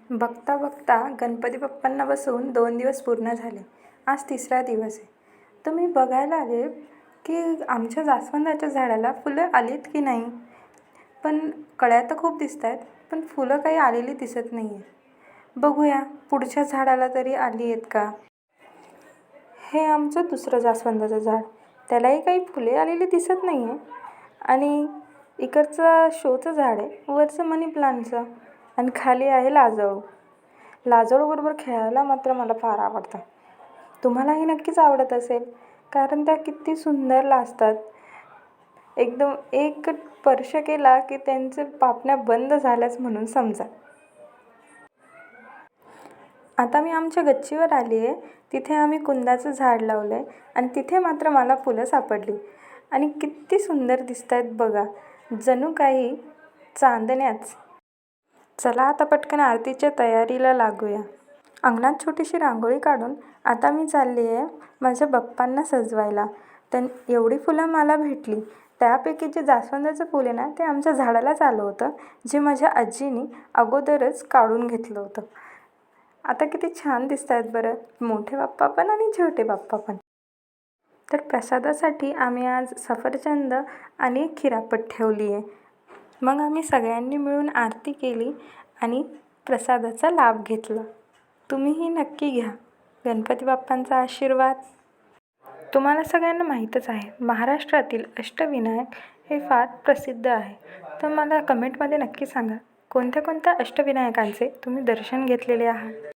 बघता बघता गणपती बाप्पांना बसवून 2 दिवस पूर्ण झाले. आज तिसरा दिवस आहे. तर मी बघायला आले की आमच्या जास्वंदाच्या झाडाला फुलं आलीत की नाही. पण कळ्या तर खूप दिसत आहेत, पण फुलं काही आलेली दिसत नाही आहे. बघूया पुढच्या झाडाला तरी आली आहेत का. हे आमचं दुसरं जास्वंदाचं झाड, त्यालाही काही फुले आलेली दिसत नाही आहे. आणि इकडचं शोचं झाड आहे, वरचं मनी प्लांटचं, आणि खाली आहे लाजळू. लाजळूबरोबर खेळायला मात्र मला फार आवडतं. तुम्हालाही नक्कीच आवडत असेल, कारण त्या किती सुंदर लाजतात. एकदम एक स्पर्श केला की त्यांचे पापण्या बंद झाल्याच म्हणून समजा. आता मी आमच्या गच्चीवर आली आहे. तिथे आम्ही कुंदाचं झाड लावलं आहे आणि तिथे मात्र मला फुलं सापडली आणि किती सुंदर दिसत आहेत बघा, जणू काही चांदण्याच. चला आता पटकन आरतीच्या तयारीला लागूया. अंगणात छोटीशी रांगोळी काढून आता मी चालली आहे माझ्या बाप्पांना सजवायला. एवढी फुलं मला भेटली. त्यापैकी जे जास्वंदाचं फुल आहे ना, ते आमच्या झाडालाच आलं होतं, जे माझ्या आजीने अगोदरच काढून घेतलं होतं. आता किती छान दिसत आहेत बरं, मोठे बाप्पा पण आणि छोटे बाप्पा पण. तर प्रसादासाठी आम्ही आज सफरचंद आणि खिरापत ठेवली आहे. मग आम्ही सगळ्यांनी मिळून आरती केली आणि प्रसादाचा लाभ घेतला. तुम्हीही नक्की घ्या गणपती बाप्पांचा आशीर्वाद. तुम्हाला सगळ्यांना माहीतच आहे, महाराष्ट्रातील अष्टविनायक हे फार प्रसिद्ध आहे. तर मला कमेंटमध्ये नक्की सांगा, कोणत्या कोणत्या अष्टविनायकांचे तुम्ही दर्शन घेतलेले आहात.